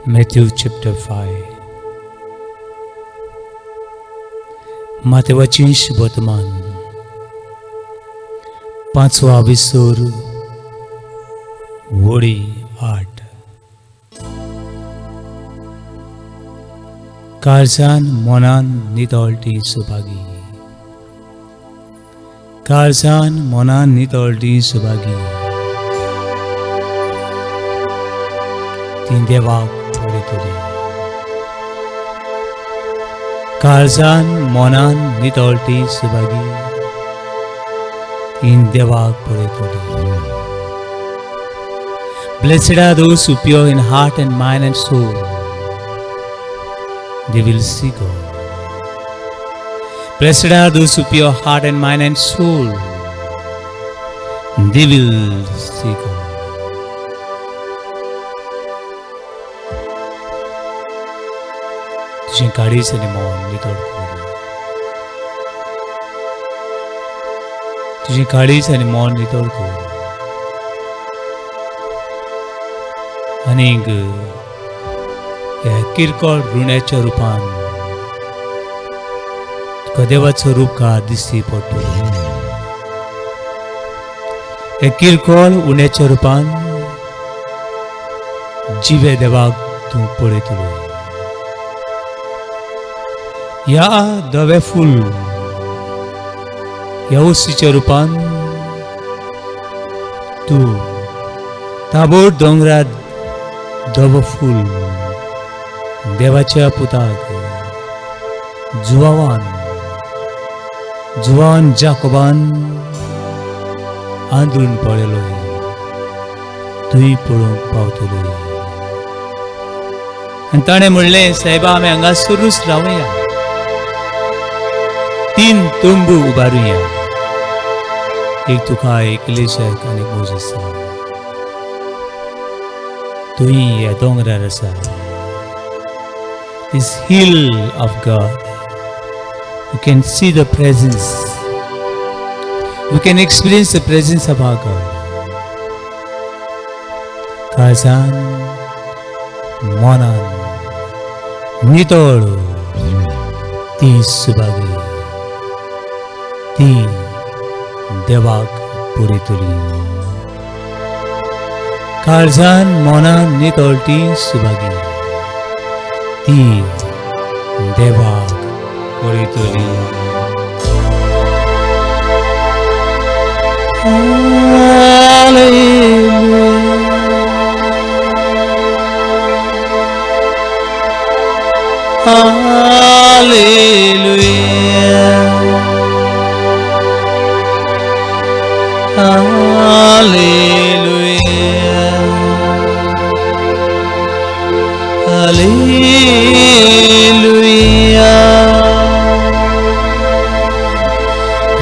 Matthew chapter 5. मातेवाचींश वर्तमान 5वा विसोर वोडी 8. कारजान मोनान नितोल्टी सुभागी. कारजान मोनान नितोल्टी सुभागी. तीन देवाक पडे तोरी. कारजान मोनान नितोल्टी सुभागी. तीन देवाक पडे तोरी. Blessed are those who pure in heart and mind and soul. They will see God. Blessed are those who pure heart and mind and soul. They will see God. तुझे काळीज आणि मौन नितोड करू. तुझे काळीज आणि मौन नितोड करू. अनेक ह्या किरकोळ ऋणाच्या रूपान तुका देवाचो रूप का दिसती पडटलो. ह्या किरकोळ उण्याच्या रूपान जिवे देवाक तूं पळयतलो. या धवे फूल ह्या उसीच्या रूपान तूं ताबोर दोंगरात धवो फूल देवाच्या पुताक जुवान जाकोबान आंदरून पळयलोय. तुय पळोवंक पावतलोय. आनी ताणें म्हणलें, सायबा आमी हांगा सुरूच रावया. 3 तंबू उबारुया. एक तुका, एक इलिशाक आनी एक मोजेसा. तुय ह्या दोंगरार आसा. This hill of God. You can see the presence. You can experience the presence of our God. Kazan monan nitol ti subagi ti devak purituli. Kazan monan nitol ti subagi ti devak purituli. Hallelujah. Hallelujah. Hallelujah.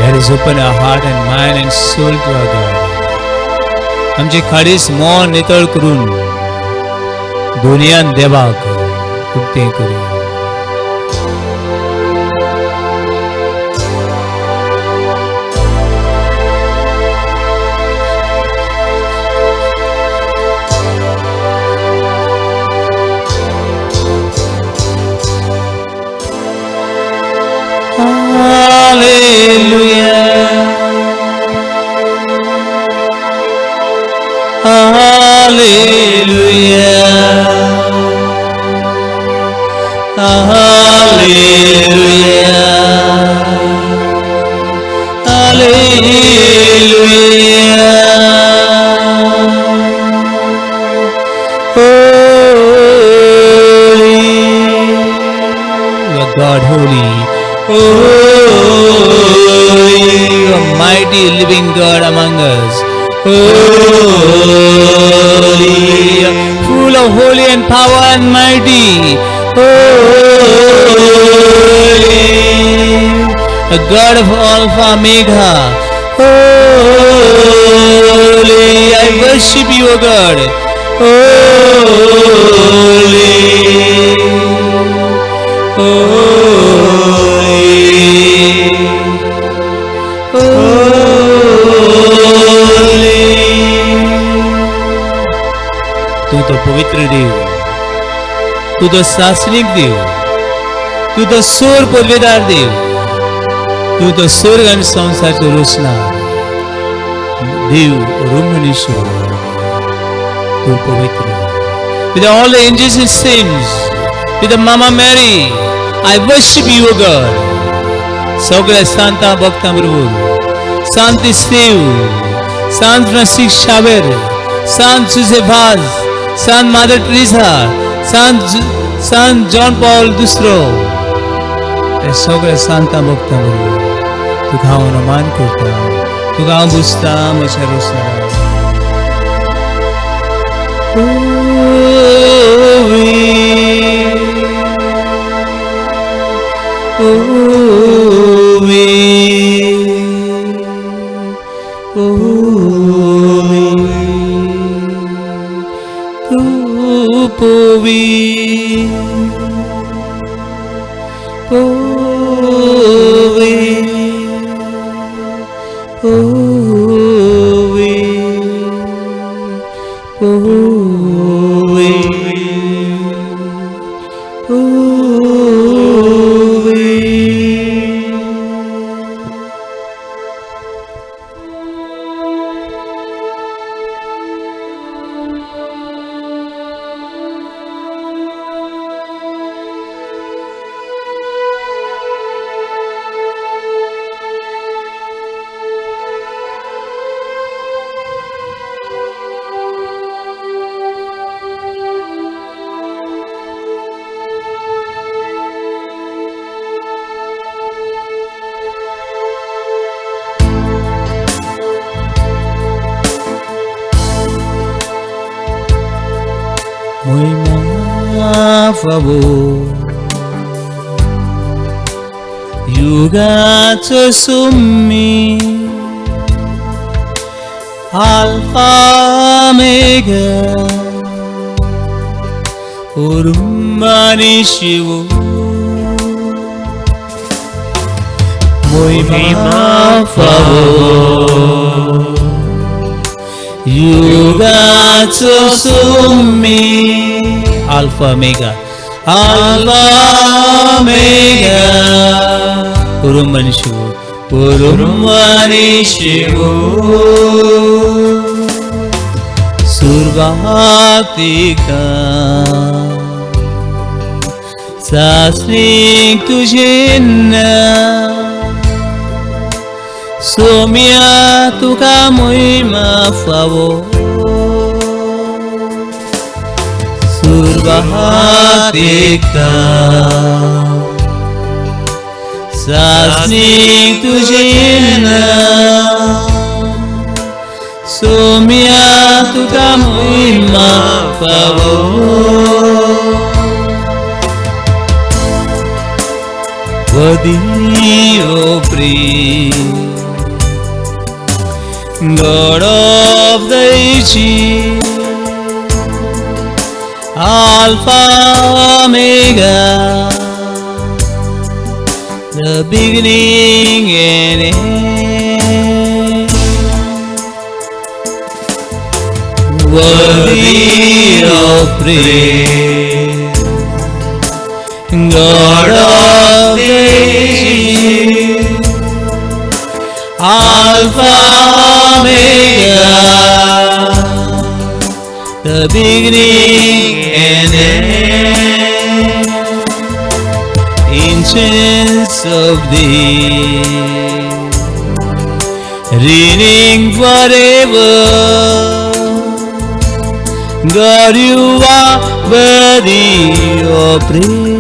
Let us open our heart and mind and soul to our God. आमचे खाडीस मौन नितळ करून दुनियान देवाक उक्तें करूया. Hallelujah. Hallelujah. Hallelujah. Hallelujah. Holy, you are God holy. Holy, a mighty living God among us. Holy, full of holy and power and mighty. Holy, a God of Alpha Omega. Holy, I worship you, O God. Holy, holy, holy. तू तो पवित्र देव. तू तो शासनिक देव, तू तो सूर पदवीदार देव, तू तो स्वर्ग आणि संसारचे रोषणार देव मनुष्य, तू पवित्र. With all the angels and saints, with the Mama Mary, I worship you, O God. सगळ्या सांता भक्तांबरोबर सांत स्टीव, सांत फ्रान्सिस शावेर, सांत जोसेफास, सांत मदर टेरेसा, सांत जॉन पॉल दुसरो, हे सगळ्या सांता भक्तांबरोबर तुका हांव नमान करता, तुका हांव बुजता म्हज्या रोषणारा. Favor, you got to me, Alpha Omega, Urmani Shivu, Moima favor, you got to me, Alpha Omega, Alpha Omega, Urumani Shivu, Survatika, Sasnik Tujina, Somia Tuka Moima favor. Survatika, Sasnik Tujina, Somia Tuka Moima favor. Worthy, O praise, God of the ages, Alpha Omega, the beginning and end. Worthy of praise, God of the ages, Alpha Omega, the beginning and end. Ancients of days, reigning forever, God, you are worthy of praise.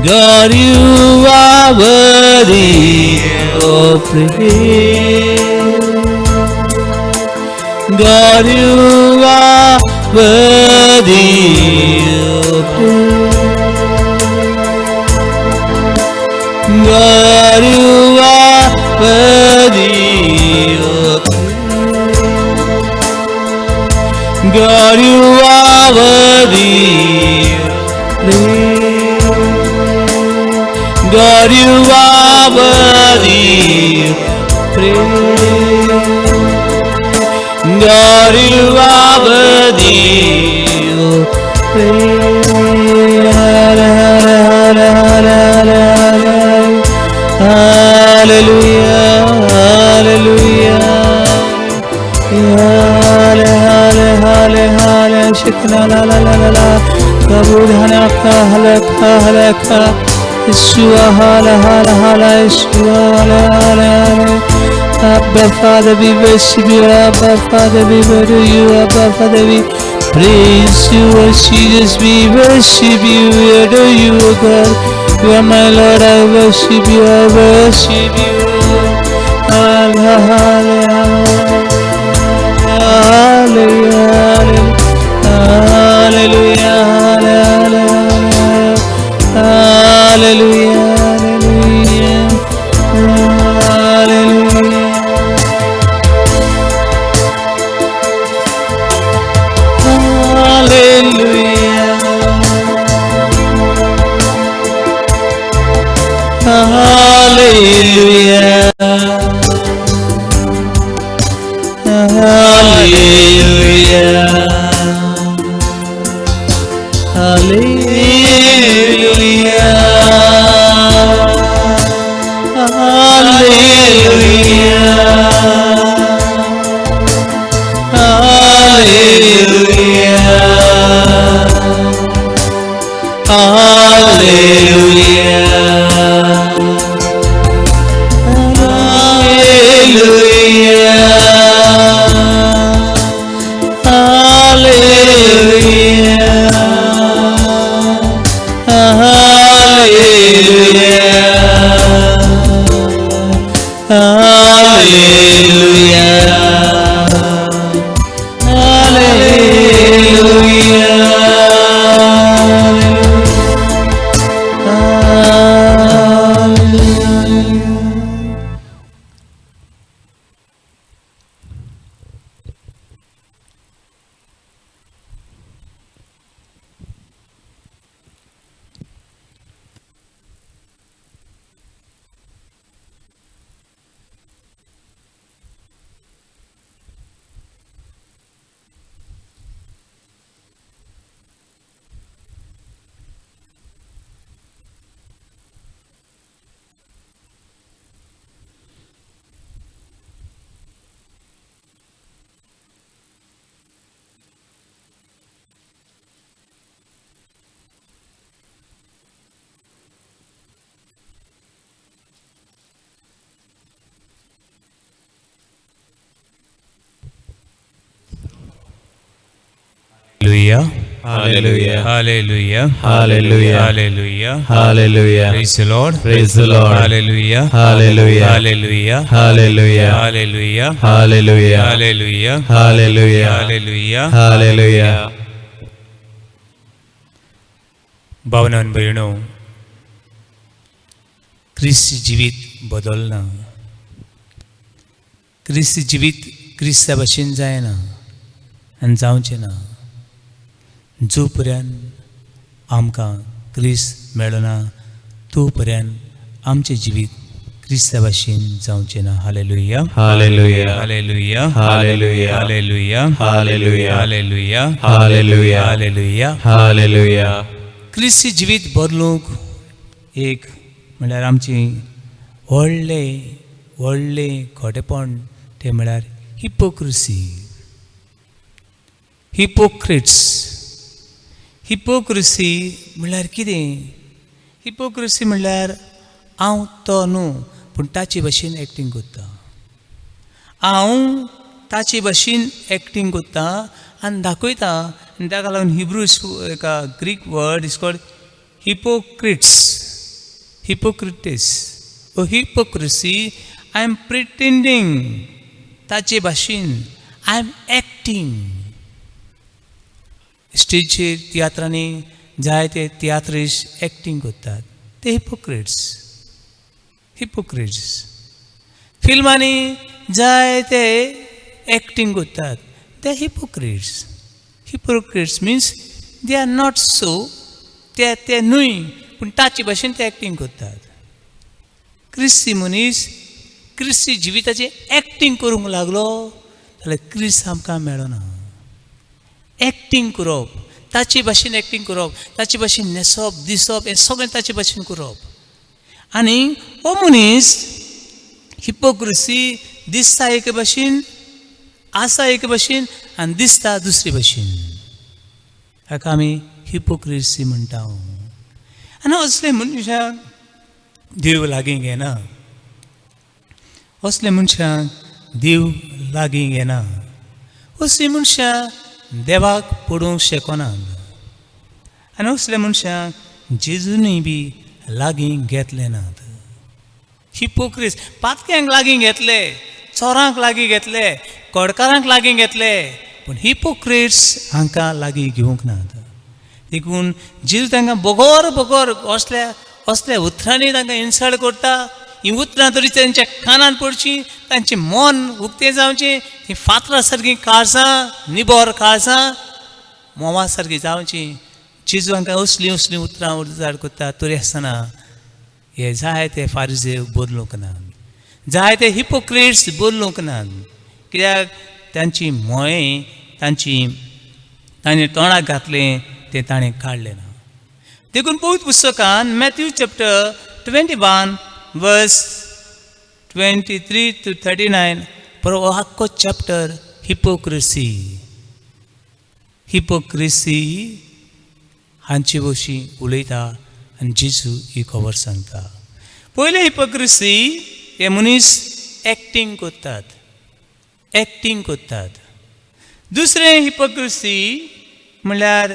God, you are worthy of praise. God, you are worthy of praise. God, you are worthy of praise. God, you are worthy of praise. God, you are worthy of praise. God, you are worthy of shikna la la la la la kabudhana ka halakha halakha Yeshua hala hala hala Yeshua hala hala hala Abba Father we worship you Abba Father we adore you Abba Father we praise you O Jesus we worship you we adore you O God you are my Lord I worship you Hallelujah, hallelujah, hallelujah, Hallelujah. Hallelujah. Hallelujah. Hallelujah. Hallelujah. Praise the Lord. Praise the Lord. Hallelujah. Hallelujah. Hallelujah. Hallelujah. Hallelujah. Hallelujah. Hallelujah. Hallelujah. Hallelujah. Hallelujah. भावनान भयणो ख्रिस्त जिवीत बदलना ख्रिस्त जिवीत Crysta भशेन जायना आनी जावचें ना जो पर्यंत आमकां क्रिस्त मेळना तो पर्यंत आमचें जिवीत क्रिस्ता भशेन जावचें ना hallelujah Hallelujah. Hallelujah Hallelujah. Hallelujah Hallelujah. Hallelujah Hallelujah. Hallelujah Hallelujah. क्रिस्ती जिवीत बदलूंक एक म्हळ्यार आमची व्हडलें खोटेपण तें म्हळ्यार हिपोक्रिसी हिपोक्रिसी म्हळ्यार कितें हिपोक्रिसी म्हळ्यार हांव तो न्हू पूण ताचे भशेन एक्टींग करता हांव ताचे भशेन एक्टींग करता आनी दाखयता आनी ताका लागून हिब्रू एका Greek word is called hypocrites or hypocrisy I am pretending ताचे भाशेन आय एम एक्टींग स्टेजीचेर तियात्रांनी जायते तियात्रिस्ट एक्टींग करतात ते हिपोक्रिट्स फिल्मांनी जायते एक्टींग करतात ते hypocrites means they are not so ते न्हय पूण ताचे भाशेन ते एक्टींग करतात क्रिस्ती मनीस क्रिस्ती जिविताचें एक्टींग करूंक लागलो जाल्यार क्रिस्त आमकां मेळना एक्टींग करप ताचे भाशेन एक्टींग करप ताचे भाशेन न्हेसप दिसप हें सगळें ताचे भाशेन करप आनी हो मनीस हिपोक्रिसी दिसता एके भाशेन आसा एके भाशेन आनी दिसता दुसरे भाशेन हाका आमी हिपोक्रेसी म्हणटा. आनी असले मनशाक देव लागीं घेना. असले मनशाक देव लागीं घेना. असली मनशां देवाक पडोवंक शकनात. आनी असल्या मनशांक जेजूनय बी लागीं घेतले नात. हिपोक्रेस पातक्यांक लागीं घेतले, चोरांक लागीं घेतले, कडकारांक लागीं घेतले, पूण हिपोक्रेट्स हांकां लागीं घेवंक नात. देखून जेजू तांकां बोगोर बोगोर असल्या उतरांनी तांकां इन्सल्ट करता. ही उतरां तरी तांच्या कानान पडची, तांचें मन उक्तें जावचें, हीं फातरा सारकीं काळजां निबोर काळजां मोवा सारकीं जावचीं. जेजू हांकां असलीं उतरां उजार करता. तरी आसतना हे जायते फारिझेव बदलूंक ना, जायते हिपोक्रेट्स बदलूंक नात. कित्याक तांची मोये तांणी तोंडाक घातलें तें ताणें काडलें ना. देखून पवित्र पुस्तकान मॅथ्यू चॅप्टर 21 वर्स 23 to 39 हो आख्खो चॅप्टर हिपोक्रेसी हांचे विशीं उलयता आनी जेजू ही खबर सांगता. पयले हिपोक्रेसी हे मनीस एक्टींग करतात. दुसरें हिपोक्रेसी म्हणल्यार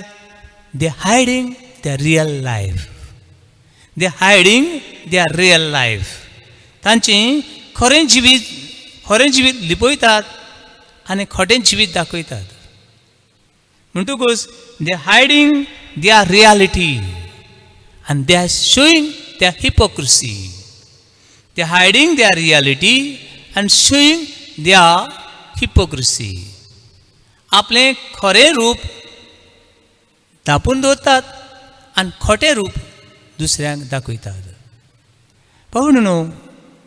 दे हायडींग their real life. तांचें खरें जिवीत लिपयतात आनी खोटें जिवीत दाखयतात. म्हणटकूच दे हायडींग their reality and they are showing their hypocrisy. They are hiding their reality and showing their hypocrisy. आपलें खरें रूप दापून दवरतात आनी खोटें रूप दुसऱ्यांक दाखयतात. पाहून न्हू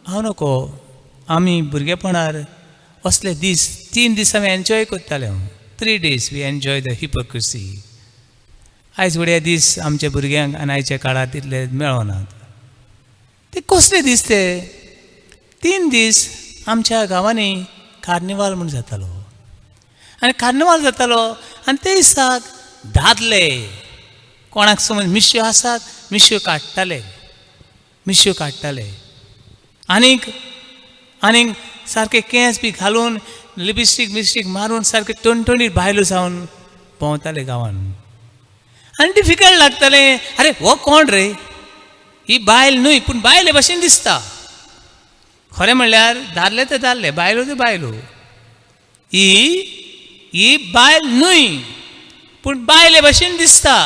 हांव नको आमी भुरगेपणार असले दीस 3 दीस आमी एन्जॉय करताले. 3 days we enjoy the hypocrisy. आयज घडये दीस आमच्या भुरग्यांक आनी आयच्या काळार तितले मेळनात. ते कसले दीस ते 3 दीस आमच्या गांवांनी कार्निवाल म्हूण जातालो. आनी कार्निवाल जातालो आनी ते दिसाक दादले कोणाक समज मिश्यो आसात मिश्यो काडटाले आनीक सारके केंस बी घालून लिपस्टीक मारून सारके टणटणीत बायलो जावन भोंवताले गांवान. आनी डिफिकल्ट लागताले, अरे हो कोण रे, ही बायल न्हय पूण बायले भशेन दिसता. खरें म्हणल्यार दादले ते दादले, बायलो ते बायलो. ही बायल न्हय पूण बायले भशेन दिसता.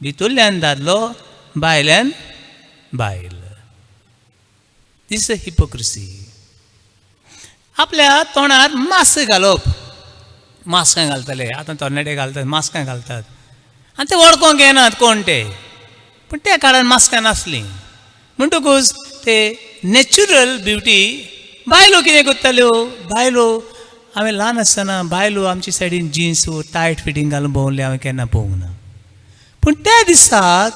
भितरल्यान दादलो, भायल्यान बायल. दिस इज हिपोक्रेसी. आपल्या तोंडार मास्क घालप, मास्कां घालताले, आतां तरणाटे घालतात, मास्कां घालतात आनी ते वळखोंक येनात कोण ते, पूण त्या काळार मास्कां नासलीं. म्हणटकूच ते नॅचरल ब्युटी बायलो कितें करताल्यो, बायलो हांवें ल्हान आसतना बायलो आमचे सायडीन जिन्स टायट फिटींग घालून भोंवले हांवें केन्ना पळोवंक ना. पूण त्या दिसाक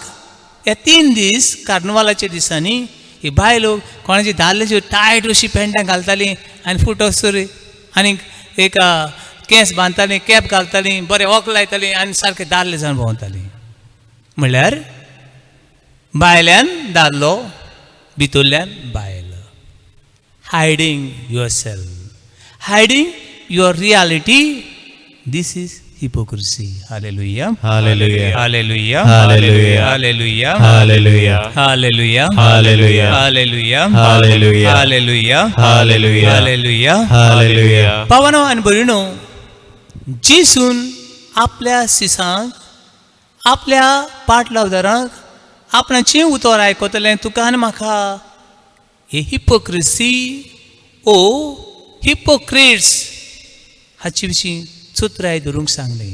हे 3 दीस कार्निवालाच्या दिसांनी ही बायलो कोणाची दादल्याची टायट अशी पॅन्टां घालतालीं आनी फुटो सुरी आनी एक केंस बांदतालीं, कॅप घालतालीं, बरें ओक लायतालीं आनी सारके दादले जावन भोंवतालीं. म्हणल्यार भायल्यान दादलो, भितरल्यान बायल. Hiding yourself, hiding your reality. This is hypocrisy. Hallelujah. Hallelujah. Hallelujah. Hallelujah. Hallelujah. Hallelujah. Hallelujah. Hallelujah. Hallelujah. Hallelujah. Hallelujah. Hallelujah. Hallelujah. Hallelujah. पावनो आनी भयणो, जेसून आपल्या सिसांक, आपल्या पाटलावदारांक आपणाचें उतर आयकतलें तुका आनी म्हाका. हे हिपोक्रेसी ओ हिपोक्रेट्स हाचे विशीं चुत्राय धरूंक सांगली.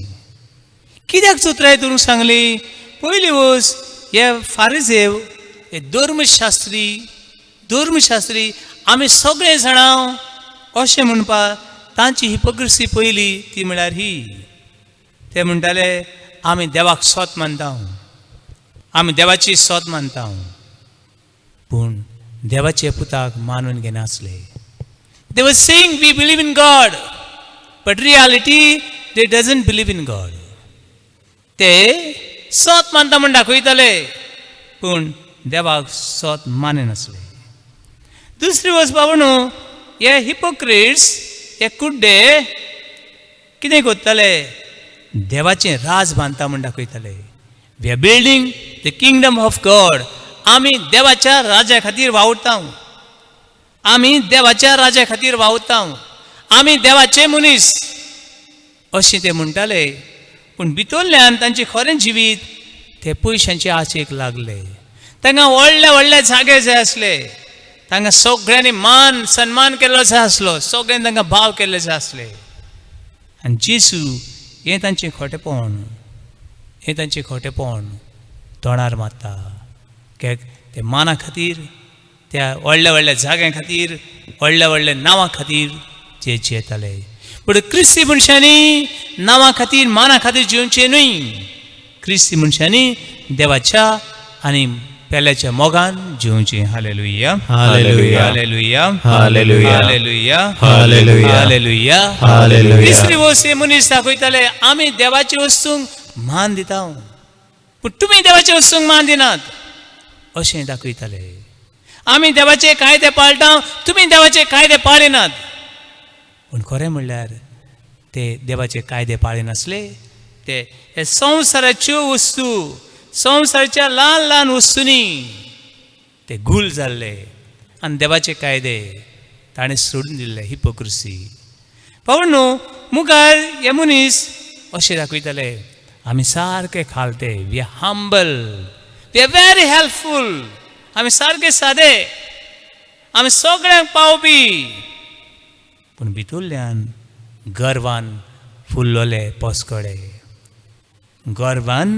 कित्याक चुत्राय धरूंक सांगली? पयली वस हे फारिझेव, हे धर्मशास्त्री आमी सगळे जाणां अशें म्हणपाक तांची हिपोक्रेसी पयली ती म्हळ्यार ही. ते म्हणटाले आमी देवाक सोत मानता, आमी देवाची सोत मानता, पूण देवाचे पुताक मानून घेनासले. They were saying we believe in God, but reality they doesn't believe in God. ते सोत मानता म्हूण दाखयताले पूण देवाक सोत मानिनासले. दुसरी वस्त बाबा न्हू, हे हिपोक्रिट्स हे कुड्डे कितें कोत्ताले, देवाचें राज बांदता म्हूण दाखयताले. We are building the kingdom of God. आमी देवाच्या राजा खातीर वावुरता, आमी देवाच्या राजा खातीर वावुरता, आमी देवाचे मनीस अशें ते म्हणटाले. पूण भितरल्यान तांचें खरें जिवीत ते पयशांचे आशेक लागले. तांकां व्हडले व्हडले जागे जाय आसले, तांकां सगळ्यांनी मान सन्मान केल्लो जाय आसलो, सगळ्यांनी तांकां भाव केल्ले जाय आसले. आनी जेसू हें तांचें खोटेपण, हें तांचें खोटेपण तोंडार मारता. कित्याक ते माना खातीर, त्या व्हडल्या व्हडल्या जाग्यां खातीर, व्हडल्या व्हडल्या नांवां खातीर ते जियेताले. पूण क्रिस्ती मनशांनी नांवां खातीर माना खातीर जिवचें न्हय. क्रिस्ती मनशांनी देवाच्या आनी पेल्याच्या मोगान जिवचें. Hallelujah, hallelujah, hallelujah, hallelujah, hallelujah, hallelujah, hallelujah, hallelujah. तिसरी वस्त हे मनीस दाखयताले, आमी देवाच्या वस्तूंक मान दिता पूण तुमी देवाच्या वस्तूंक मान दिनात अशें दाखयताले. आमी देवाचे कायदे पाळटा, तुमी देवाचे कायदे पाळिनात. पूण खरें म्हणल्यार ते देवाचे कायदे पाळिनासले. ते हे संवसाराच्यो वस्तू, संवसाराच्या ल्हान ल्हान वस्तूंनी ते घुल जाल्ले आनी देवाचे कायदे ताणें सोडून दिल्ले. हिपोक्रिसी. पावून न्हू मुखार हे मनीस अशें दाखयताले, आमी सारके खालते, we are humble, we are very helpful, आमी सारके सादे, आमी सगळ्यांक पावपी. पूण भितरल्यान गर्वान फुल्लोले पोसकोडे, गर्वान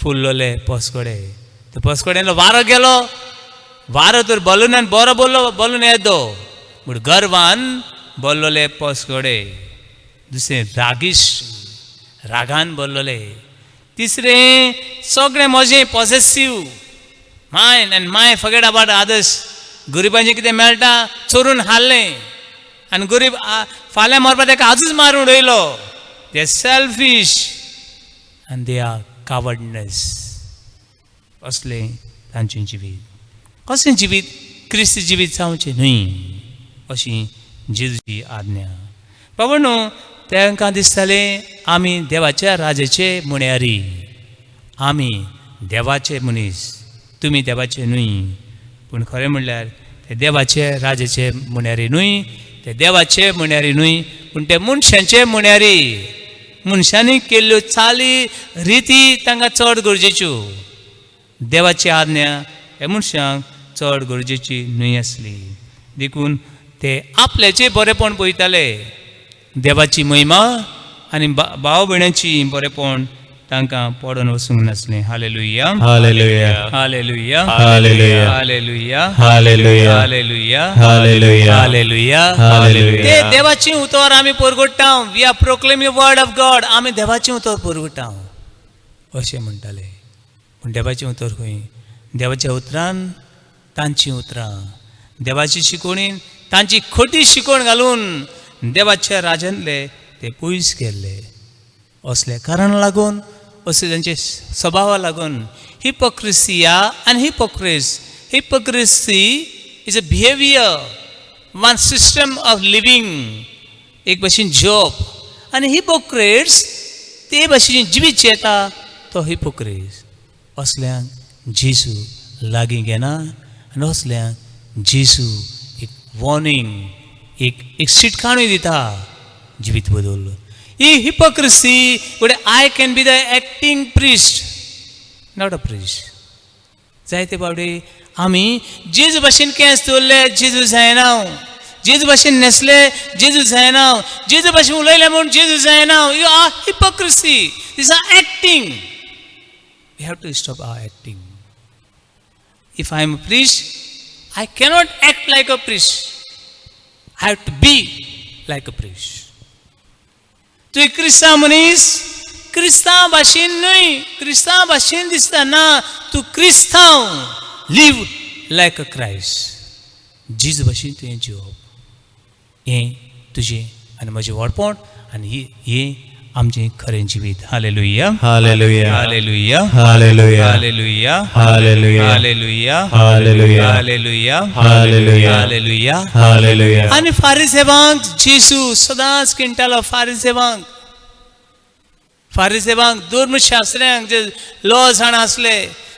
फुल्लोले पोसकोडे. ते पोसकोड्यालो वारो गेलो, वारो तर बलूनान बरो बलून येदो, पूण गर्वान बोल्लोले पोसकोडे. दुसरें रागीश, रागान बोल्लोले. तिसरें सगळें म्हजें possessive, mine and my forget about others. गरिबांचें कितें मेळटा चोरून हाडलें आनी गरीब फाल्यां मरपा ताका आजूच मारून उडयलो. दे आर सेल्फीश आनी दे आर कावर्डनेस. असलें तांचें जिवीत. कसलें जिवीत? क्रिस्ती जिवीत जावचें न्हय अशी जेजूची आज्ञा. बाबा न्हू तांकां दिसतालें आमी देवाच्या राजाचे मुण्यारी, आमी देवाचे मनीस, तुमी देवाचे न्हय. पूण खरें म्हणल्यार ते देवाचे राजाचे मुण्यारी न्हय, ते देवाचे मुण्यारी न्हय, पूण ते मनशांचे मुण्यारी. मनशांनी केल्ल्यो चाली रिती तांकां चड गरजेच्यो. देवाची आज्ञा हे मनशांक चड गरजेची न्हय आसली. देखून ते आपल्याचें बरेपण पळयताले. देवाची महिमा आनी भाव भयणांची बरेपण तांकां पडोन वचूंक नासलें. Hallelujah, hallelujah, hallelujah, hallelujah, hallelujah, hallelujah, hallelujah, hallelujah, hallelujah, hallelujah. ते देवाची उतर आमी परगट्टा. We are proclaiming word of God. आमी देवाची उतर परगट्टा अशें म्हणटाले. पूण देवाचें उतर खंय? देवाच्या उतरान तांची उतरां, देवाची शिकवणीन तांची खोटी शिकवण घालून देवाच्या राजांतले ते पयस गेल्ले. असले कारण लागून, अशें तांचे स्वभावा लागून हिपोक्रिसिया आनी hypocrisy is a behaviour, one system of living, एक भशेन जॉब. आनी हिपोक्रेट्स ते भशेन जिवीत येता तो हिपोक्रेट्स. असल्यांक जेजू लागीं घेना आनी असल्यांक जेजू एक वॉर्निंग, एक शिटकावणी दिता जिवीत बदल. ही हिपोक्रिसी वडे I can be the acting priest, not a priest. जायते बावडे आमी जेजू भशेन केंस दवरले, जेजू जायना. जेजू भशेन न्हेसले, जेजू जायना. जेजू भशेन उलयले म्हूण जेजू जायना. You are hypocrisy. This are acting. We have to stop our acting. If I am a priest, I cannot act like a priest. I have to be like a priest. तूं क्रिस्तांव मनीस, क्रिस्तांव भाशेन न्हय, क्रिस्तांव भाशेन दिसता ना. तूं क्रिस्तांव लिव लायक अ क्रायस्ट. जेजू भाशेन तुवें जिवप. हें तुजें आनी म्हजें व्हडपण आनी हें आमचें खरें जिवीत. Hallelujah, Hallelujah. Hallelujah, Hallelujah. Hallelujah, Hallelujah. Hallelujah, Hallelujah. Hallelujah, Hallelujah. Hallelujah. Hallelujah. आनी फारिसेवांक जेसू सदांच किंटालो. फारिसेवांक धर्मशास्त्र्यांक जे लॉ जाण आसले,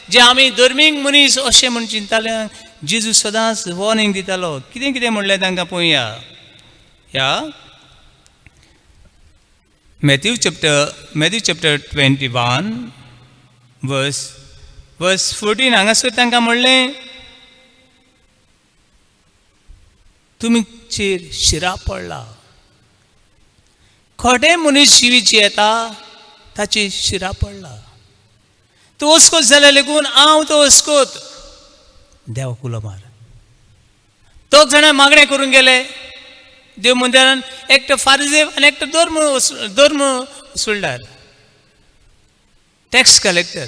जे आमी धर्मीक मनीस अशें म्हूण चिंताले, जेजू सदांच वॉर्निंग दितालो. कितें कितें म्हणलें तांकां पळोवया. या Matthew chapter 21 verse 14 हांगासर तांकां म्हणलें, तुमचेर शिराप पडला. खोटे मनीस जिवीत येता ताची शिराप पडला. तूं वस्कोत जाल्यार लेगून हांव तो वस्कोत देवाक उलो मार. दोग जाणां मागणें करून गेले देव मंदिरान. एकटो फारिझेव आनी एकटो धर्म वसुलदार, टॅक्स कलेक्टर.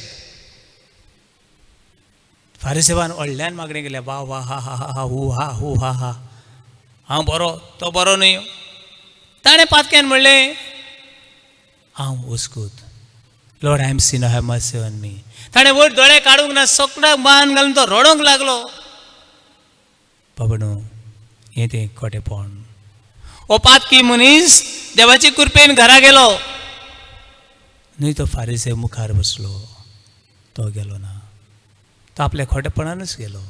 फारिसेवान व्हडल्यान मागणें केल्या, वा वा हा हा हा हू हा हू हा हा, हांव बरो तो बरो न्हय. ताणें पातक्यान म्हणलें, हांव वस्कोत. Lord I am sinner, have mercy on me. ताणें वयर दोळे काडूंक ना, सोकडाक बांद घालून तो रडोंक लागलो. बाबा न्हू, हें तें खोटेपण. हो पातकी मनीस देवाची कृपेन घरा गेलो न्हय, तो फारिसेव मुखार बसलो. तो गेलो ना, तो आपल्या खोटेपणानूच गेलो.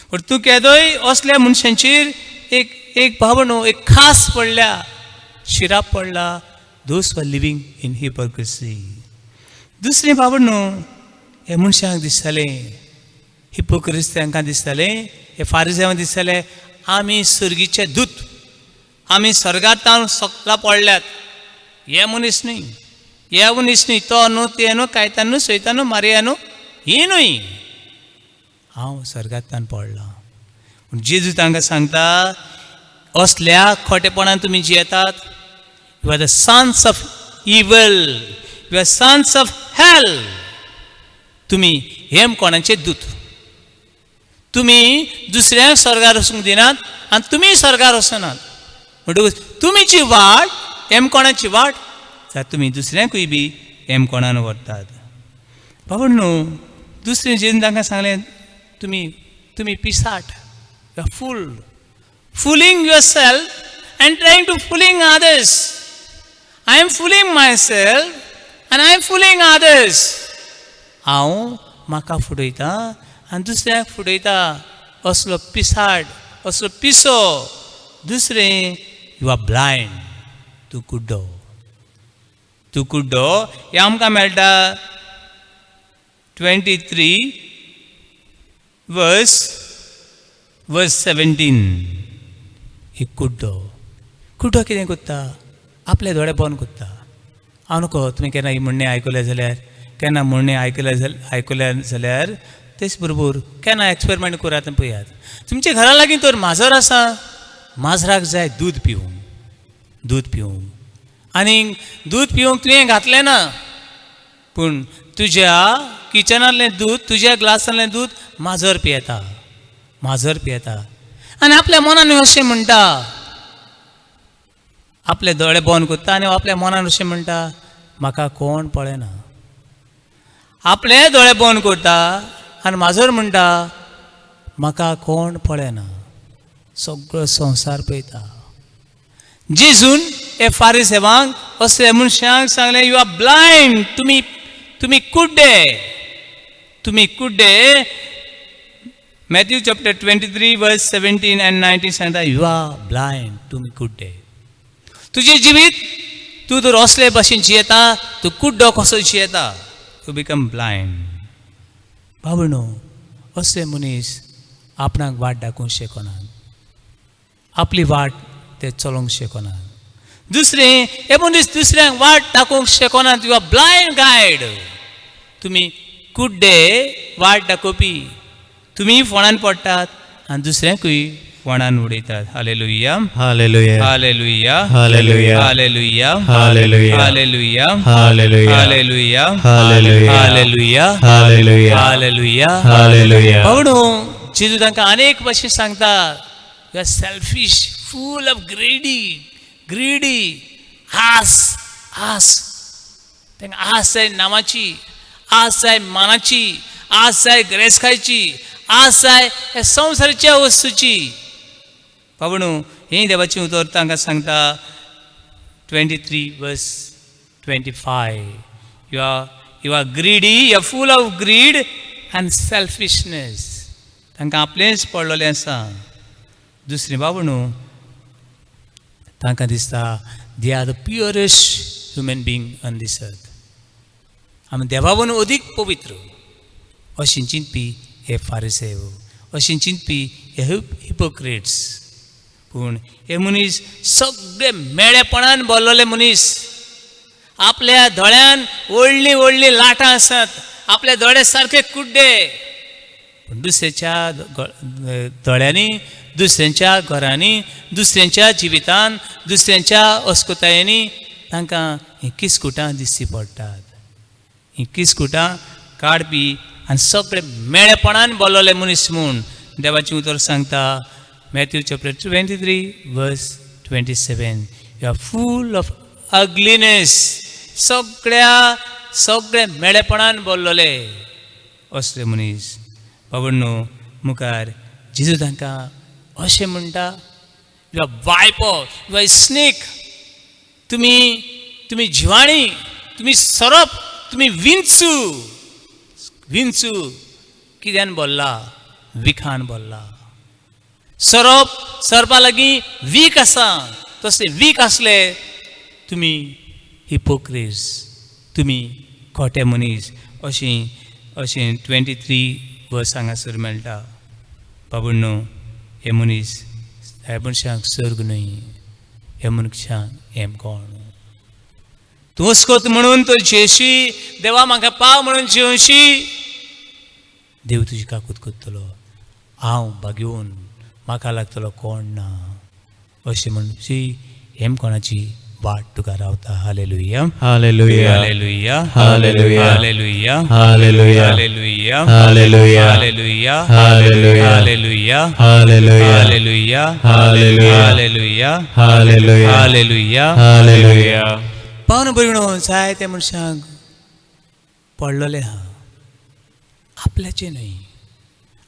पूण तूं केदोय असल्या मनशांचेर एक भावनो, एक खास पडल्या, शिराप पडला. Those were living in hypocrisy. दुसरें भावनो, हे मनशांक दिसतालें, हिपोक्रेसी दिसतालें, हे फारिसेवांक दिसतालें, आमी सर्गीचे दूत, आमी स्वर्गांत सकला पडल्यात. हे मनीस न्हय, तो न्हू, ते न्हू, कायतान न्हू, सैतान न्हू, मारिया न्हू, ही न्हय, हांव स्वर्गांत पडलां. पूण जेजू तांकां सांगता, असल्या खोटेपणान तुमी जियेतात, you are the sons of evil, you are sons of hell. तुमी हेम कोणाचे दूत. तुमी दुसऱ्यांक स्वर्गार वचूंक दिनात आनी तुमी स्वर्गार वचनात. म्हणटकूच तुमीची वाट हेम कोणाची वाट, जाल्यार तुमी दुसऱ्यांकूय बी हेम कोणान व्हरतात. बाबा न्हू, दुसरें जेजून तांकां सांगलें, तुमी पिसाट, you are fooling yourself and trying to fooling others. I am fooling myself and I am fooling others. हांव म्हाका फुडयता आनी दुसऱ्यांक फुडयता, असलो पिसाड, असलो पिसो. दुसरें, यू आर ब्लायंड, तूं कुड्डो. हें आमकां मेळटा 23 verse 17. ही कुड्डो कितें कोत्ता? आपले दोळे बंद कोत्ता. हांव नको, तुमी केन्ना ही म्हणणें आयकलें जाल्यार तेच बरोबर केन्ना एक्सपेरिमेंट करात आनी पळयात. तुमच्या घरा लागीं तर माजर आसा, माजराक जाय दूद पिवूंक, आनी दूद पिवूंक तुवें घातलें ना, पूण तुज्या किचनांतलें दूद, तुज्या ग्लासांतलें दूद माजर पियेता. आनी आपल्या मनान अशें म्हणटा, आपले दोळे बंद कोत्ता आनी आपल्या मनान अशें म्हणटा, म्हाका कोण पळयना. आपले दोळे बंद करता आनी माजर म्हणटा, म्हाका कोण पळयना. सगळो संवसार पळयता. जेजून हे फारिसेवांक असले मनशांक सांगलें, यू आर ब्लायंड, तुमी कुड्डे. Matthew chapter 23 verse 17 and 19 सांगता, यू आर ब्लायंड, तुमी कुड्डे. तुजें जिवीत तूं तर असले भाशेन जियेता, तूं कुड्डो कसो जियेता, यू बिकम ब्लायंड. बाबणो, असले मनीस आपणाक वाट दाखोवंक शिकनात, आपली वाट ते चलोवंक शिकनात. दुसरें, हे मनीस दुसऱ्यांक वाट दाखोवंक शिकनात. You are blind guide. तुमी कुड्डे वाट दाखोवपी. तुमी फोंडान पडटात आनी दुसऱ्यांकूय फोंडान उडयतात. Hallelujah, Hallelujah. Hallelujah, Hallelujah. Hallelujah, Hallelujah. Hallelujah, Hallelujah. Hallelujah, Hallelujah. Hallelujah, Hallelujah. Hallelujah. Hallelujah. पावणू जेजू तांकां अनेक भाशेन सांगता, you R selfish, full of greedy, आस, तांकां आस जाय नांवाची, आस जाय मानाची, आस जाय गिरेस्तकायची, आस जाय ह्या संवसाराच्या वस्तूची. पावणू हें देवाचें उतर तांकां सांगता 23:25. You are greedy, you are full of greed and selfishness. तांकां आपलेंच पडलेलें आसा. दुसरें बाबणू तांकां दिसता they are the purest human being on this earth. आमी देवावन अदीक पवित्र अशें चिंतपी हे फारिसेव, अशें चिंतपी हे हिपोक्रेट्स. पूण हे मनीस सगळे मेळेपणान भरलेले मनीस. आपल्या दोळ्यान व्हडलीं व्हडलीं लाटां आसात, आपल्या दोळे सारके कुड्डे, पूण दुसऱ्याच्या दोळ्यांनी, दुसऱ्यांच्या घरांनी, दुसऱ्यांच्या जिवितान, दुसऱ्यांच्या अस्कोतायांनी तांकां हीं किस्कुटां दिश्टी पडटात. हीं किस्कुटां काडपी आनी सगळे मेळेपणान भरलेले मनीस म्हूण देवाचें उतर सांगता. Matthew chapter 23:27. You are full of ugliness. सगळे मेळेपणान भरलेले असले मनीस. बाबण्णो मुखार जेजू तांकां अशें म्हणटा, you are viper, you are snake. तुमी जिवाणी, तुमी सरप, तुमी विंचू कित्यान भरला? विखान भरला. सरपा लागीं वीक आसा, तसले वीक आसले तुमी हिपोक्रेट्स, तुमी खोटे मनीस. अशें 23 हांगासर मेळटा. बाबण्णो हे मनीस ह्या मनशांक सर्ग न्हय, ह्या मनशांक हें कोण? तूं वचकोत म्हणून तो जेवशी, देवा म्हाका पाव म्हणून जेवशी, देव तुजी काकूत करतलो. हांव बागेवन म्हाका लागतलो कोण ना. अशें म्हणची हेम कोणाची वाट तुका रावता. Hallelujah, hallelujah, hallelujah, hallelujah, hallelujah, hallelujah, hallelujah, hallelujah, hallelujah, hallelujah, hallelujah, hallelujah, hallelujah, hallelujah, hallelujah, hallelujah, hallelujah. Hallelujah. पावन भयणो, जाय त्या मनशांक पडलेले आहा. आपल्याचें न्हय,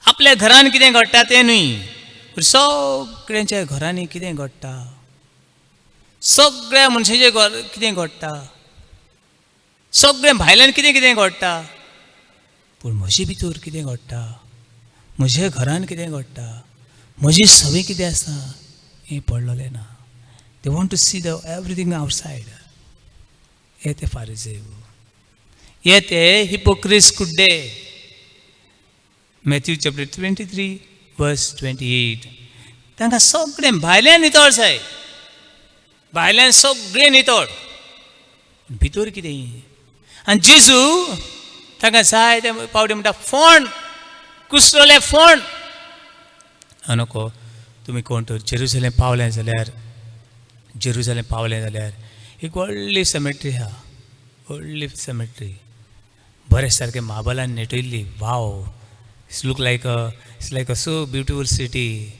आपल्या घरान कितें घडटा तें न्हय, सगळ्यांच्या घरांनी कितें घडटा, सगळ्या मनशाच्या घर कितें घडटा, सगळ्या भायल्यान कितें कितें घडटा. पूण म्हजे भितर कितें घडटा, म्हज्या घरान कितें घडटा, म्हजी सवय कितें आसा हें पडलेलें ना. They want to see the everything outside. हे ते फारिसेव, हे ते हिपोक्रिट्स कुड्डे. Matthew chapter 23:28. तांकां सगळें भायल्यान नितळ जाय, भायल्यान सगळें नितळ, भितर कितें. आनी जेजू तांकां जाय ते पावटी म्हणटा फोंड, कुसलेले फोंड. नको तुमी कोण तर जेरुसलेम पावले जाल्यार एक व्हडली सेमेट्री आहा, व्हडली सेमेट्री, बरें सारकें मार्बलान नेटयल्ली. Wow, it's look like a so beautiful city,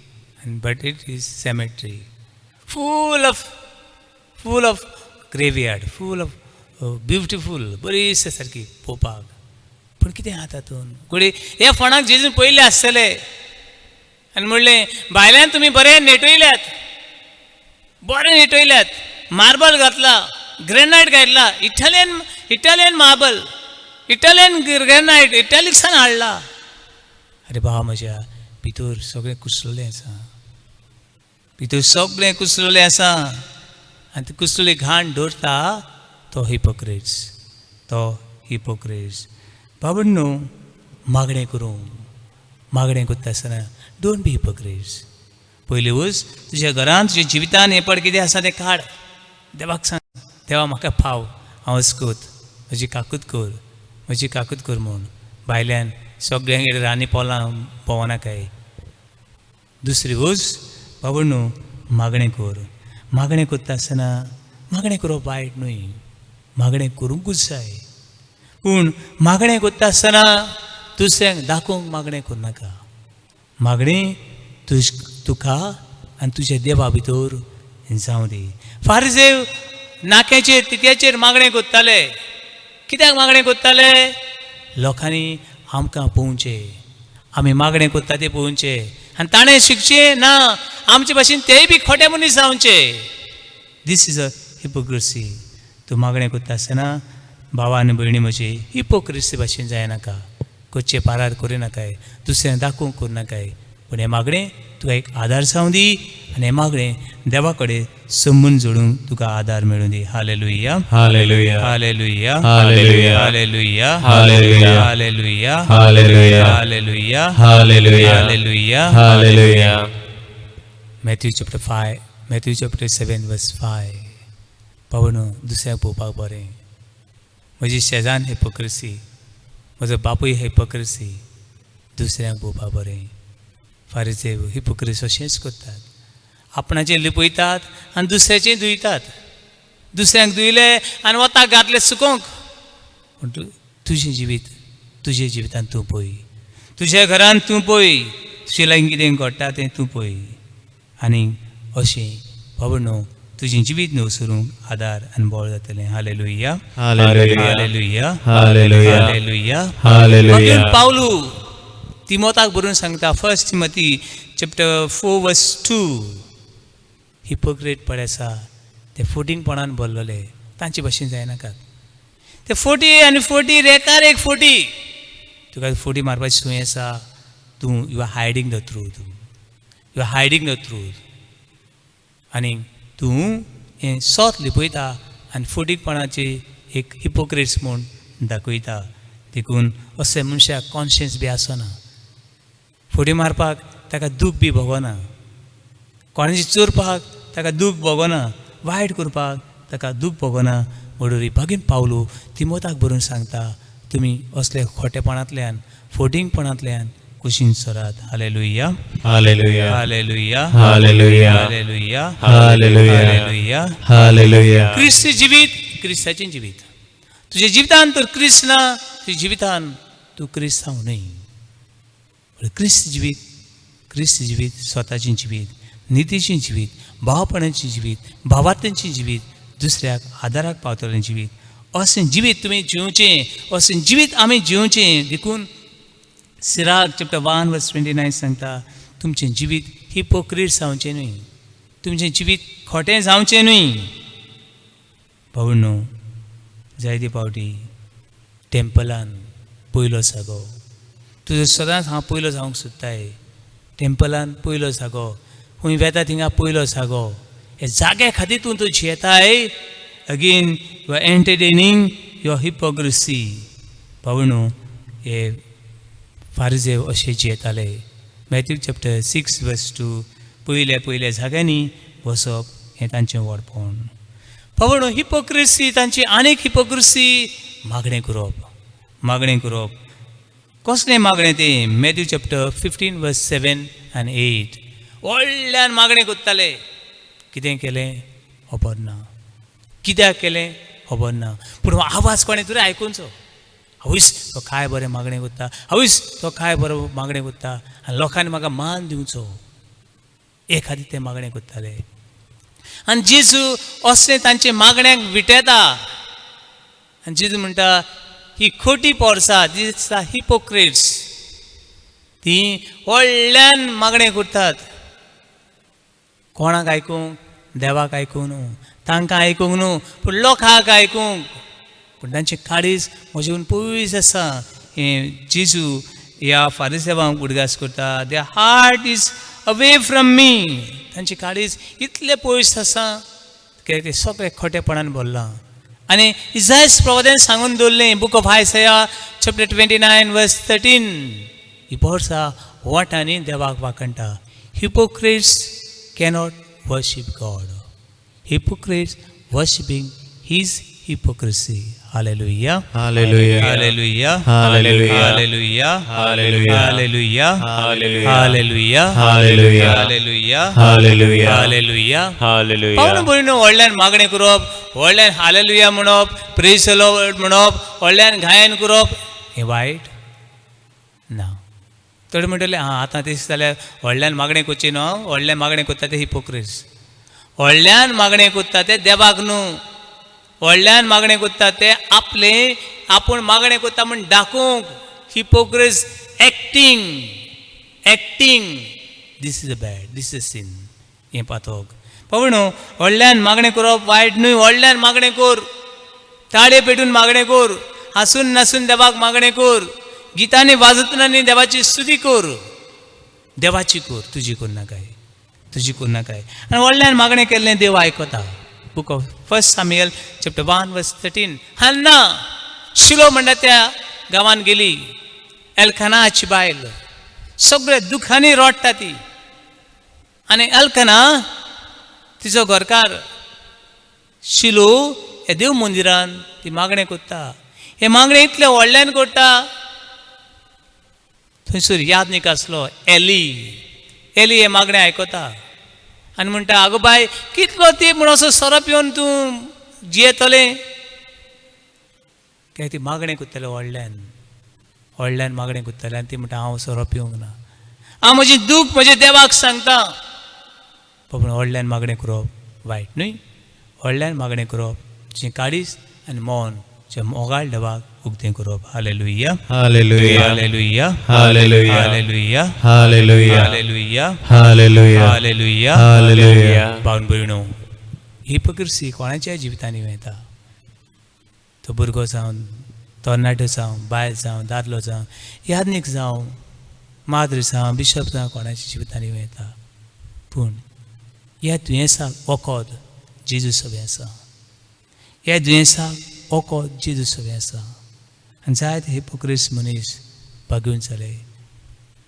but it is cemetery, full of graveyard, full of beautiful, बरी सारकी पोवपाक. पूण कितें आहा तातूंत? घोडी हे फोंडाक जेजून पयले आसतले आनी म्हणलें भायल्यान तुमी बरें नेटयल्यात, मार्बल घातला, ग्रेनायट घातला, इटालियन मार्बल, इटालियन ग्रेनायट, इटालिक्सान हाडला. अरे बाबा, म्हज्या भितर सगळें कुसलेलें आसा, भितर सगळें कुसलेलें आसा. आनी ती कुसलेली घाण दवरता तो हिपोक्रेट्स. बाबण्णो, मागणें करता आसतना डोंट बी हिपोक्रेट्स. पयलीं वच तुज्या घरांत, तुज्या जिवितान हें पड कितें आसा तें काड. देवाक सांग, देवा म्हाका पाव, हांव वचकोत, म्हजी काकूत कर म्हूण. भायल्यान सगळ्यांगेर रानी पोलां पोवनाकाय. दुसरी वच बाबण्णो, मागणें करता आसतना मागणें करप वायट न्हय, मागणें करूंकूच जाय. पूण मागणें करता आसतना दुसऱ्यांक दाखोवंक मागणें करनाका. मागणें तुका आनी तुज्या देवा भितर जावं दी. फारिसेव नाक्याचेर तित्याचेर मागणें कोत्ताले. कित्याक मागणें कोत्ताले? लोकांनी आमकां पळोवचें, आमी मागणें कोत्ता तें पळोवचें आनी ताणें शिकचें ना आमचे भाशेन तेय बी खोटे मनीस जावचे. This is a hypocrisy. तूं मागणें कोत्ता आसतना भावा आनी भयणी म्हजी हिपोक्रेसी भाशेन जायनाका, कच्चे पारार करिनाकाय, दुसऱ्याक दाखोवंक करनाकाय. पूण हें मागणें तुका एक आदार जावं दी आनी हें मागणें देवा कडेन संबंद जोडूंक तुका आदार मेळूं दी. Hallelujah, hallelujah, hallelujah, hallelujah, hallelujah, hallelujah, hallelujah, hallelujah, hallelujah, hallelujah, hallelujah. Hallelujah. Matthew chapter 5, Matthew chapter 7 verse 5. पावणो दुसऱ्याक पळोवपाक बरें. म्हजी शेजान हिपोक्रेसी, म्हजो बापूय हिपोक्रेसी, दुसऱ्यांक पळोवपाक बरें. फारिझेव हिपोक्रेसी अशेंच करतात. आपणाचें लिपयतात आनी दुसऱ्याचें दुयतात. दुसऱ्यांक दुयले आनी वताक घातले सुकोवंक. पूण तुजें जिवीत तुजे जिवितांत तूं पळय, तुज्या घरांत तूं पळय, तुजे लागीं कितें घडटा तें तूं पळय. आनी अशें बाबडो तुजें जिवीत न्हवसरूंक आदार आनी बळ जातलें. Hallelujah, hallelujah, hallelujah, hallelujah, hallelujah. Hallelujah. मागीर पावलू तिमोथाक बरोवन सांगता, 1 Timothy chapter 4 verse 2. हिपोक्रेट पळय आसा ते फोटींगपणान भरलेले, तांचे भाशेन जायनाकात. ते 40 आनी 40 रेकार एक 40. तुका 40 मारपाची संय आसा, तूं you are hiding the truth, you are hiding the truth. आनी तूं हें सोत लिपयता आनी फोटींगपणाचे एक हिपोक्रेट्स म्हूण दाखयता. देखून अशे मनशाक कॉन्शियन्स बी आसना. फोडी मारपाक ताका दूख बी भोगना, कोणाची चोरपाक ताका दूख भोगना, वायट करपाक ताका दूख भोगना. म्हणून बागेन पावलो तिमोथाक बरोवन सांगता, तुमी असले खोटेपणांतल्यान फोटींगपणांतल्यान कुशीन सरात. Hallelujah, hallelujah, hallelujah, hallelujah, hallelujah, hallelujah, hallelujah. Hallelujah. क्रिस्त जिवीत, क्रिस्ताचें जिवीत. तुज्या जिवितांत तर क्रिस्त ना, तुज्या जिवितांत तूं क्रिस्त जावं न्हय. क्रिस्त जिवीत स्वताचें जिवीत, नितीचें जिवीत, भावपणाचें जिवीत, भावार्थाचें जिवीत, दुसऱ्याक आदाराक पावतलें जिवीत. अशें जिवीत तुमी जिवचें, अशें जिवीत आमी जिवचें. देखून सिराक चॅप्टर 1 verse 29 सांगता, तुमचें जिवीत हिपोक्रेट जावचें न्हय, तुमचें जिवीत खोटें जावचें न्हय. भावनो जायते फावटी टेम्पलान पयलो जागो, तुजो सदांच हांव पयलो जावंक सोदताय. टेम्पलान पयलो जागो, खंय वेता थिंगा पयलो जागो. हे जाग्या खातीर तूं जियेताय. Again you are entertaining your hypocrisy. भावनो हे फारिझेव अशें जियेताले. Matthew chapter 6 verse 2. पयल्या जाग्यांनी बसप हें तांचें वडपण. भावनो हिपोक्रेसी तांची आनीक हिपोक्रेसी मागणें करप. कसलें मागणें तें? Matthew chapter 15 verse 7 and 8. व्हडल्यान मागणें कोत्ताले. कितें केलें खबर ना, कित्याक केलें खबर ना, पूण आवाज कोणें तरी आयकूनचो. आवयस तो काय बरें मागणें कोत्ता, आवयस तो काय बरो मागणें कोत्ता, आनी लोकांनी म्हाका मान दिवचो, हे खातीर ते मागणें कोत्ताले. आनी जेजू असलें तांचे मागण्यांक विटयता. आनी जेजू म्हणटा, ही खोटी पोरसां, दीस आर हिपोक्रेट्स. ती व्हडल्यान मागणें करतात. कोणाक आयकूंक? देवाक आयकूंक न्हू, तांकां आयकूंक न्हू, पूण लोकांक आयकूंक. पूण तांचें काळीज म्हजेवन पयस आसा. हें जेजू ह्या फारिझेवांक उडगास करता. Their heart is away from me. तांचें काळीज इतलें पयस आसा की तें सगळें खोटेपणान भरलां. आनी इसायास प्रवाद्यान सांगून दवरलें, book of Isaiah chapter 29 verse 13. ही पोरसां वटांनी देवाक वाकणटा. Hypocrites cannot worship God. Hypocrites worshipping his hypocrisy. Hallelujah. Hallelujah. Hallelujah. Hallelujah. Hallelujah. Hallelujah. Hallelujah. Hallelujah. Hallelujah. Hallelujah. Hallelujah. Hallelujah. Hallelujah. Hallelujah. पावण बोलिनो व्हडल्यान मागणें करप, व्हडल्यान हालेलुया म्हणप, प्रेज द लॉर्ड म्हणप, व्हडल्यान गायन करप, हें वायट ना. थोडे म्हणटले आतां ते जाल्यार व्हडल्यान मागणें करची न्हू, व्हडल्यान मागणें करता ते हिपोक्रेट्स. व्हडल्यान मागणें करता ते देवाक न्हू, व्हडल्यान मागणें कोत्ता ते आपले आपूण मागणें कोत्ता म्हूण दाखोवंक hypocrites acting this is a bad, this is a sin. हें पातोक पळय न्हू, व्हडल्यान मागणें करप वायट न्हय. व्हडल्यान मागणें कर, ताळे पेटून मागणें कर, हांसून नासून देवाक मागणें कर, गितांनी वाजतना देवाची स्तुती कर. देवाची कर, तुजी कर नाकाय, तुजी कर नाकाय. आनी व्हडल्यान मागणें केल्लें देव आयकता. Book of 1 Samuel chapter 1 verse 13. हन्ना शिलो म्हणटा त्या गांवांत गेली, एल्कानाची बायल, सगळे दुखांनी रडटा ती. आनी एल्काना तिचो घरकार शिलो हे देव मंदिरान ती मागणें कोत्ता. हे मागणें इतलें व्हडल्यान करता. थंयसर यादनीक आसलो एली हे मागणें आयकता आनी म्हणटा, आगो बाय कितलो ती म्हूण असो सरप येवन तूं जियेतलें काय. ती मागणें कोत्तलें व्हडल्यान मागणें कोत्तलें. आनी ती म्हणटा हांव सरप येवंक ना, हांव म्हजें दूख म्हज्या देवाक सांगता. पूण व्हडल्यान मागणें करप वायट न्हय. व्हडल्यान मागणें करप जें काळीज आनी मौन जें मोगाळ देवाक उक्तें करप. Hallelujah, hallelujah, hallelujah, hallelujah, hallelujah, hallelujah, hallelujah, hallelujah, hallelujah, hallelujah. भावन भयणो, हिपोक्रेसी कोणाच्याय जिवितांनी वयता. तो भुरगो जावन, तरणाटो जावं, बायल जावं, दादलो जावं, यादनीक जावं, माद्र जावं, बिशप जावं, कोणाच्या जिवितांनी वयता. पूण ह्या दुयेंसाक वखद जेजू सगळें आसा. ह्या दुयेंसाक वखद जेजू सगळें आसा. आनी जायते हिपोक्रेस मनीस भागून जाले,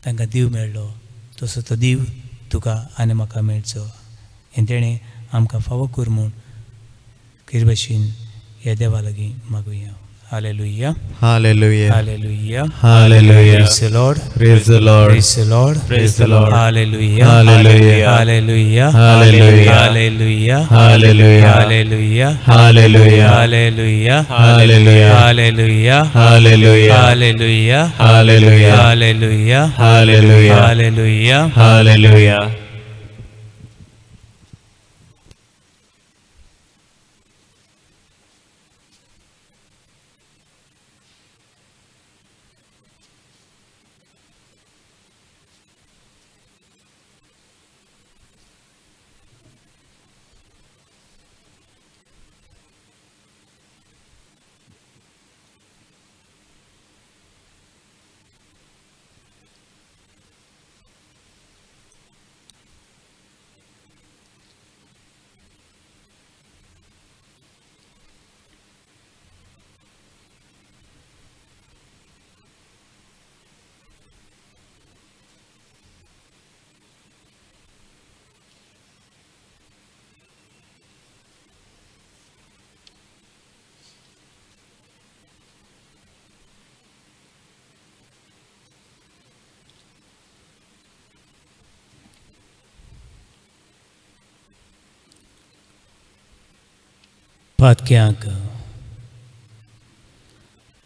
तांकां दीव मेळ्ळो. तसो तो दीव तुका आनी म्हाका मेळचो हें तेणें आमकां फावो कर म्हूण खीर भाशेन ह्या देवा लागीं मागुया. Hallelujah, Hallelujah. Hallelujah, Hallelujah. Praise the Lord, Praise the Lord. praise the Lord, Praise the Lord. Hallelujah, Hallelujah. Hallelujah, Hallelujah. Hallelujah, Hallelujah. Hallelujah, Hallelujah. Hallelujah, Hallelujah. Hallelujah, Hallelujah. Hallelujah, Hallelujah. Hallelujah, Hallelujah. Hallelujah. Hallelujah.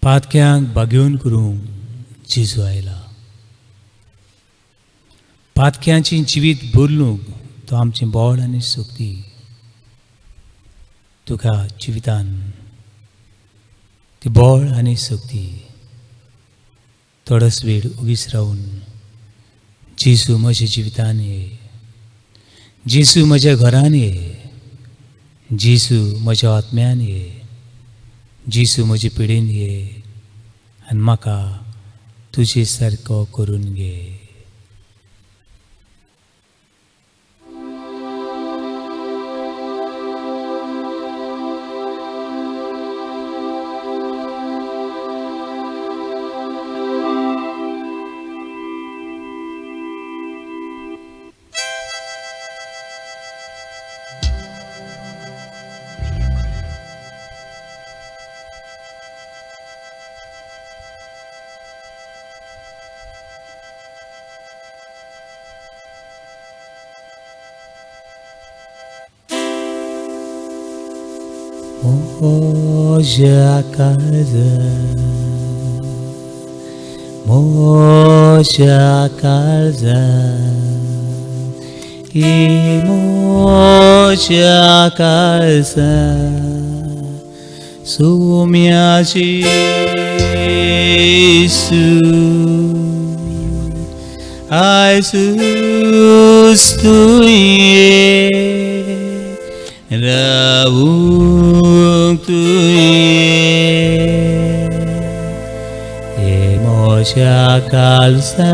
पातक्यांक बागेवन करूंक जेजू आयला. पातक्यांची जिवीत बदलूंक तो आमचें बळ आनी शक्ती. तुका जिवितान ती बळ आनी शक्ती थोडोच वेळ उगीच रावन जेजू म्हज्या जिवितान ये, जेजू म्हज्या घरान ये, जेजू म्हज्या आत्म्यान ये, जेजू म्हज्या पिडीन ये आनी म्हाका तुजे सारको करून घे. Moja casa, e moja casa, सोम्याचे Yesu आयसूस तुये रावूंक तुये हे मोशा कालसा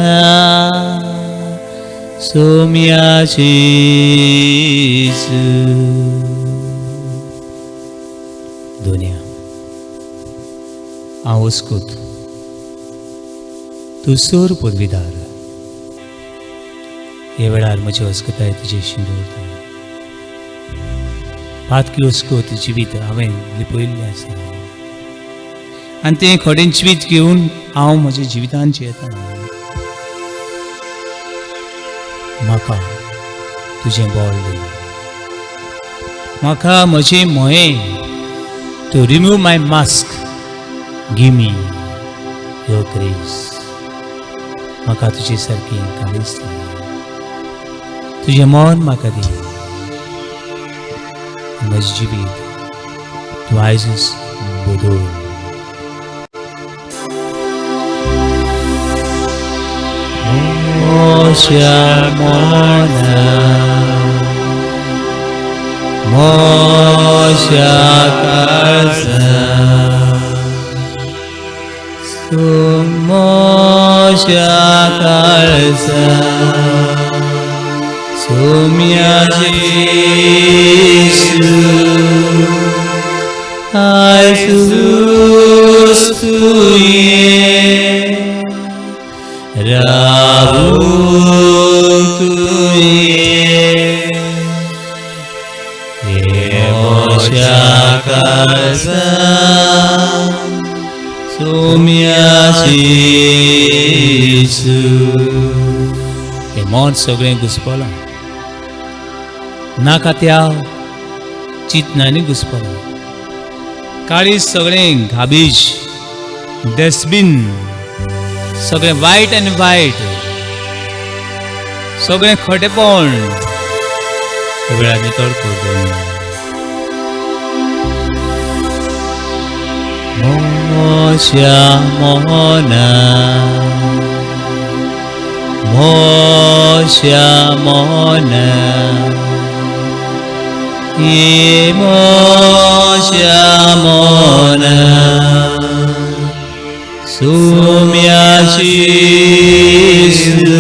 सोम्याचे येसू दुनिया हांव वस्कोत तूं सोर पदवीदार हे वेळार म्हजी वस्कोताय तुजेशी दवरता पातकी वस्कोत जिवीत हांवें लिपयल्लें आसा आनी तें खोडें जिवीत घेवन हांव म्हज्या जिवितान जियेता म्हाका तुजें बोल दी म्हाका म्हजें मोहें to remove my mask. Give me your grace. म्हाका तुजे सारकी काळीज दी तुजें मन म्हाका दी म्हजें जिवीत तूं आयजूच बदल मोशा मोना मोशा काळजा मोशा काळजा सोम्याचे येसू आयसूस तुये रावूंक तुये मोशा काळजा सोम्याचे येसू हे मन सगळें घुसपलां नाका त्या चिंतनांनी घुसपलां काळीज सगळें गाबेज डस्टबीन सगळें वायट आनी वायट सगळें खोटेपण वेळार नितळ कर मोशा मोना मोशा मोना ये मोशा मोना सोम्याचे येसू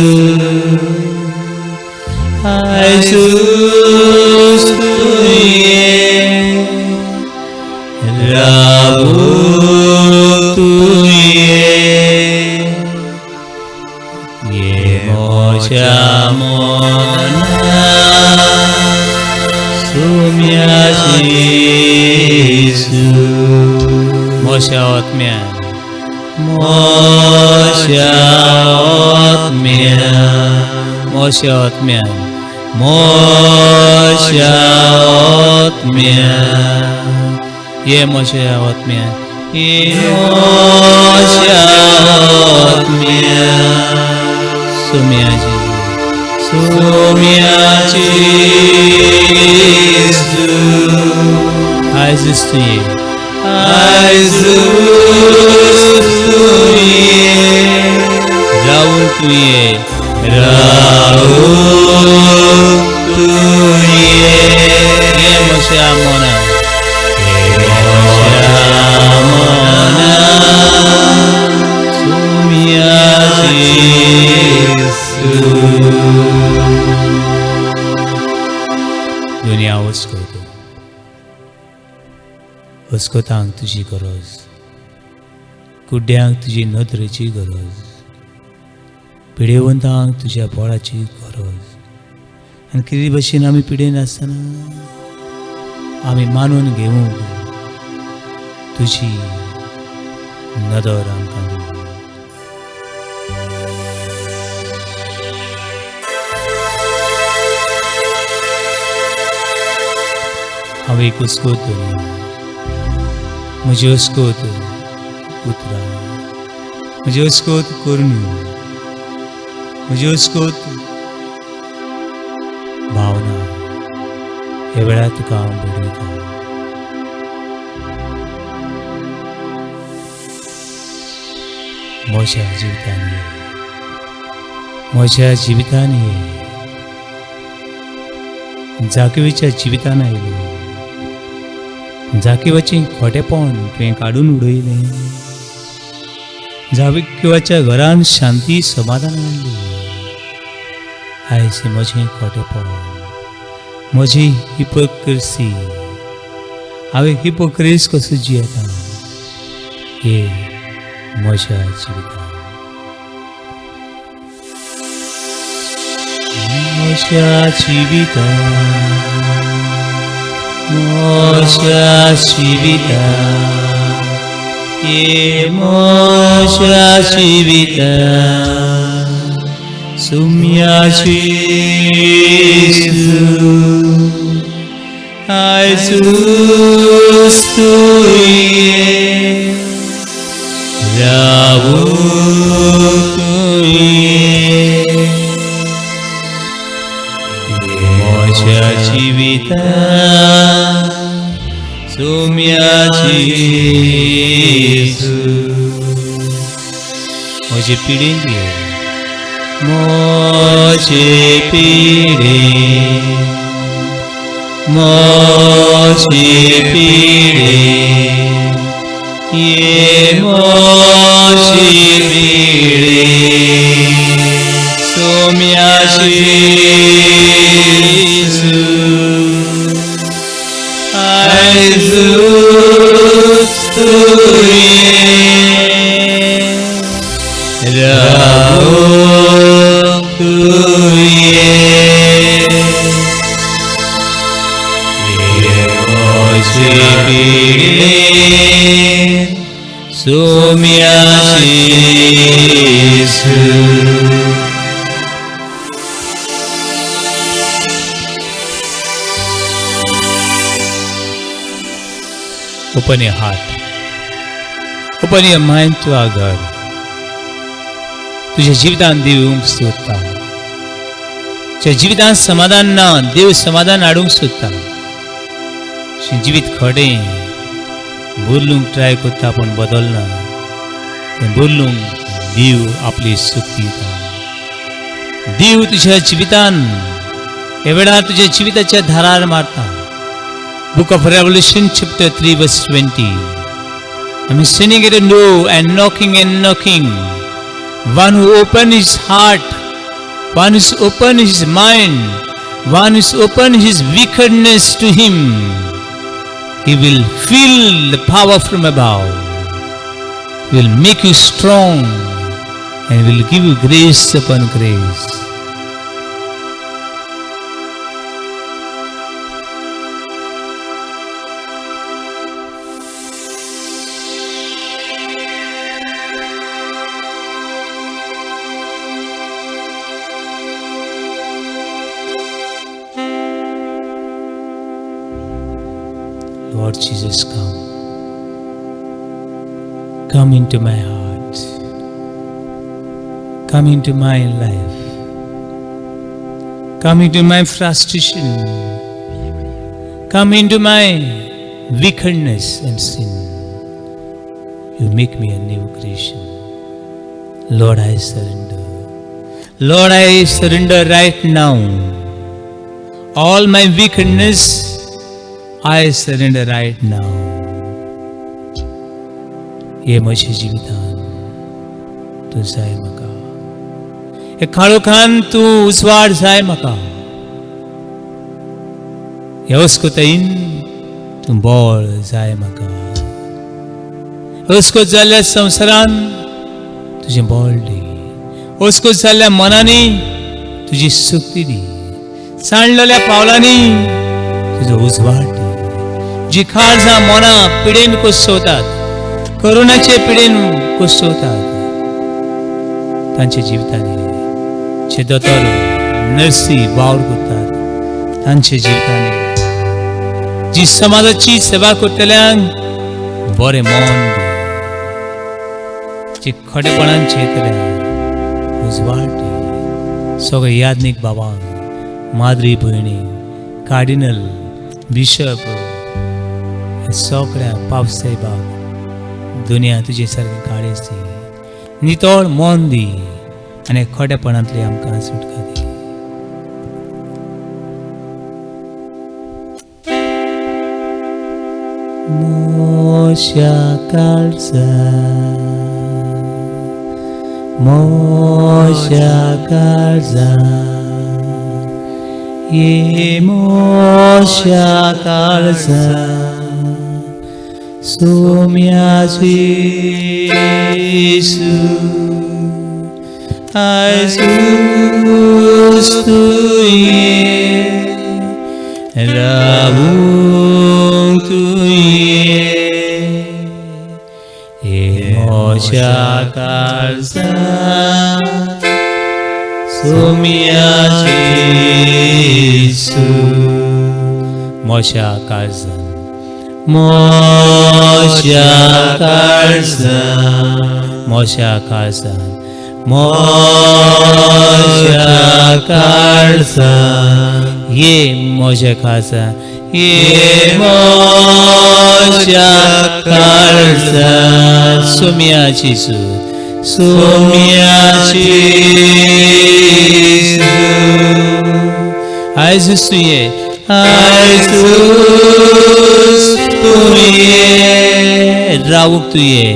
आयसूस तुये रावूंक तुये ये मोशा मोना सोम्याचे येसू मोशा आत्म्यान मोशा आत्म्यान मोशा आत्म्यान मोशा आत्म्यान ये मोशा आत्म्यान ये मोशा आत्म्यान सोम्याचे सोम्याचे येसू आयजूच तुये आयजूच तुये रावूंक तुये रावूंक तुये ये मोशा मोना सोम्याचे येसू दुनिया वस्कोतो वस्कोतांक तुजी गरज कुड्ड्यांक तुजी नदरेची गरज पिडेवंतांक तुज्या बोळाची गरज आनी कितें भशेन आमी पिडेन आसतना आमी मानून घेवंक तुजी नदर आमकां दी हांव एक हुस्कोत दुनिया म्हजी हुस्कोत उतरां म्हजी हुस्कोत करुणी म्हजी हुस्कोत भावना हे वेळार तुका हांव भेटयता म्हज्या जिवितान ये, म्हज्या जिवितान ये. जाकिवेच्या जिवितान आयलो. जाकिवाचें खोटेपण तुवें काडून उडयलें. जाकिवाच्या घरान शांती समाधान हाडली. आयज म्हजें खोटेपण, म्हजी हिपोक्रेसी, हांवें हिपोक्रेस कसो जियेता हे म्हज्या जिवितान. म्हज्या जिवितान, म्हज्या जिवितान, हे म्हज्या जिवितान सुम्याची येसू. आयजूच तुये रावूंक तुये म्हज्या जिवितान सुम्याची येसू. म्हजे पिडेन ये, म्हजे पिडेन, म्हजे पिडेन ये म्हजे पिडेन सोम्याची येसू. आयजूच तुये रावूंक तुये म्हजे पिडेन सोम्याची Yesu. Open your heart. Open your mind to our God. तुझ्या जिवितान देव येवंक सोदता. तुझ्या जिवितान समाधान ना, देव समाधान हाडूंक सोदता. तुजें जिवीत खडें बदलूंक ट्राय करता पूण बदलना. तें बदलूंक देव आपली शक्ती दिता. देव तुझ्या जिवितान ह्या वेळार तुझ्या जिविताच्या धारार मारता. Book of Revelation chapter 3 verse 20. I'm standing at a door and knocking. One who opens his heart, one who opens his mind, one who opens his wickedness to him, he will feel the power from above. He will make you strong and will give you grace upon grace. Lord Jesus, come into my heart, come into my life, come into my frustration, come into my wickedness and sin. You make me a new creation. Lord, I surrender. Lord, I surrender right now. All my wickedness I surrender right now. हे म्हजे जिवितान तूं जाय म्हाका. हे काळोखान तूं उजवाड जाय म्हाका. हे अस्कोतायेन तूं बळ जाय म्हाका. अस्कोत जाल्ल्या संवसारान तुजें बळ दी. अस्कोत जाल्ल्या मनांनी तुजी शक्ती दी. सांडलेल्या पावलांनी तुजो उजवाड दी. जी खारजां मनां पिडेन कुसवतात, करोनाचे पिडेन कुसवतात, तांच्या जिवितांनी जे दोतोर नर्सी वावर करतात तांच्या जिवितांनी, जी समाजाची सेवा करतल्यांक बरें मन दी. जी खडेपणान चेतल्यांक उजवाड दी. सगळे याज्ञीक बाबांक, माद्री भयणी, कार्डिनल, बिशप, सगळ्या पावसाहेबाक दुनिया तुजे सारकें काळेज दी. नितळ मन दी आनी खोटेपणांतली आमकां सुटका दी. मोशा काळजा ये मोशा काळजा सोम्याची येसू आयजूच तुये रावूंक तुये ये मोशा काळजा सोम्याची येसू. मोशा काळजा मोशा काळजा मोशा काळजा मोशा काळजा ये मोशा काळजा ये मोशा काळजा सोम्याची सूत सोम्याची सूत आयजूच तुये आयजूच तुये रावूंक तुये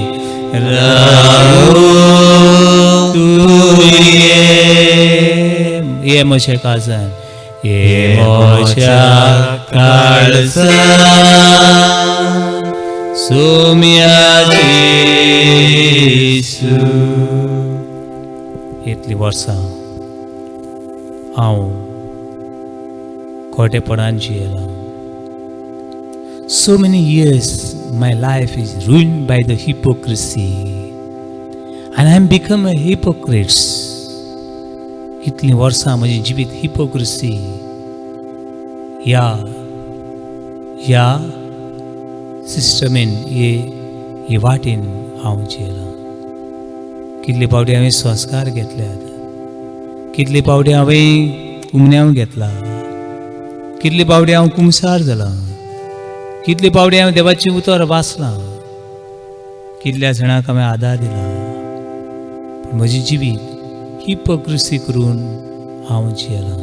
रावूंक तुये ये मोशा काळजा ये मोशा काळजा सोम्याची येसू. इतली वर्सां हांव खोटेपणान जियेलां. So many years my life is ruined by the hypocrisy and I am become a hypocrite. इतली वर्सां म्हजें जिवीत हिपोक्रेसी ह्या सिस्टमीन हे वाटेन हांव जियेलां. कितले फावटी हांवें संस्कार घेतल्यात, कितले फावटी हांवें उमण्याव घेतला, कितले फावटी हांव कुमसार जाला, कितले फावटी हांवें देवाचें उतर वाचलां, कितल्या जाणांक हांवें आदार दिला. पूण म्हजें जिवीत हिपोक्रेसी करून हांव जियेलां.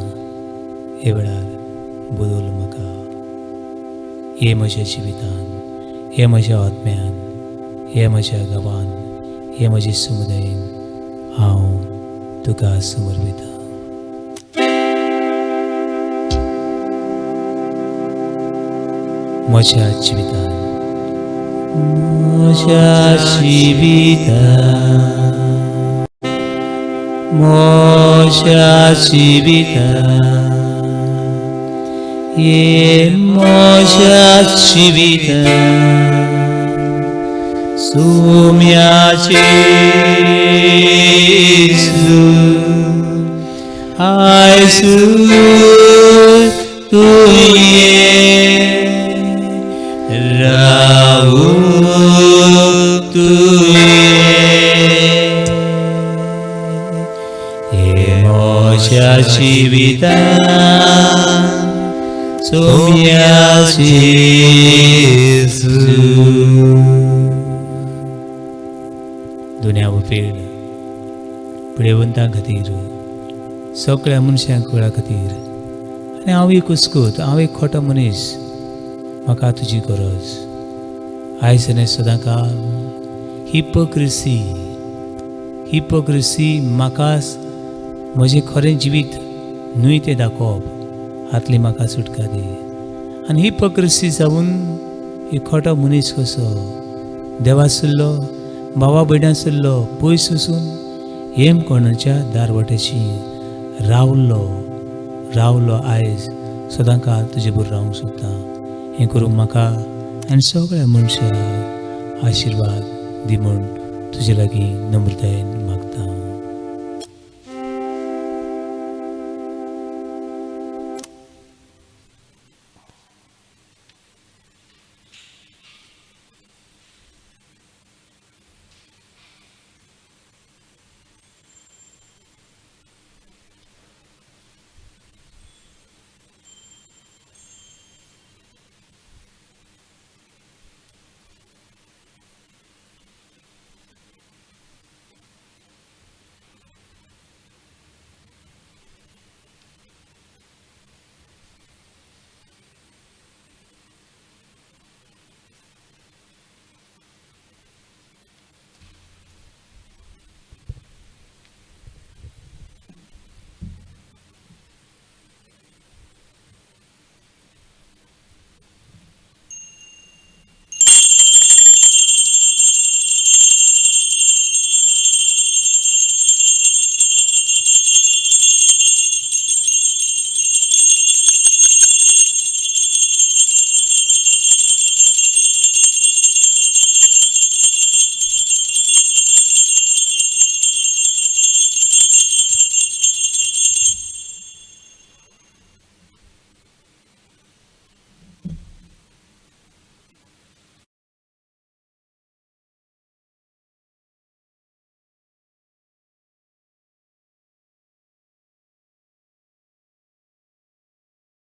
हे वेळार बदल म्हाका. हे म्हज्या जिवितान, हे म्हज्या आत्म्यान, हे म्हज्या गांवान, हे म्हजे समुदायान हांव तुका समर्पिता. म्हज्या जिवितान म्हज्या जिवितान म्हज्या जिवितान ये म्हज्या जिवितान सोम्याची येसू आयजूच तुये रावूंक तुये ये म्हज्या जिवितान सोम्याची येसू. दुनिया पिळेवंतां खातीर सगळ्या मनशांक कळा खातीर आनी हांव एक हुस्कोत, हांव एक खोटो मनीस, म्हाका तुजी गरज. आयज आनी सदां काल हिपोक्रेसी म्हाकाच म्हजें खरें जिवीत न्हय तें दाखोवप, हातली म्हाका सुटका दी. आनी हिपोक्रेसी जावन एक खोटो मनीस कसो देवासुल्लो भावा भयणासुल्लो पयस वचून हेम कोणाच्या दारवट्याची रावलो आयज सदां काल तुजे बरोबर रावंक सोदता. हें करूंक म्हाका आनी सगळ्या मनशांक आशिर्वाद दी म्हूण तुजे लागीं नम्रतायेन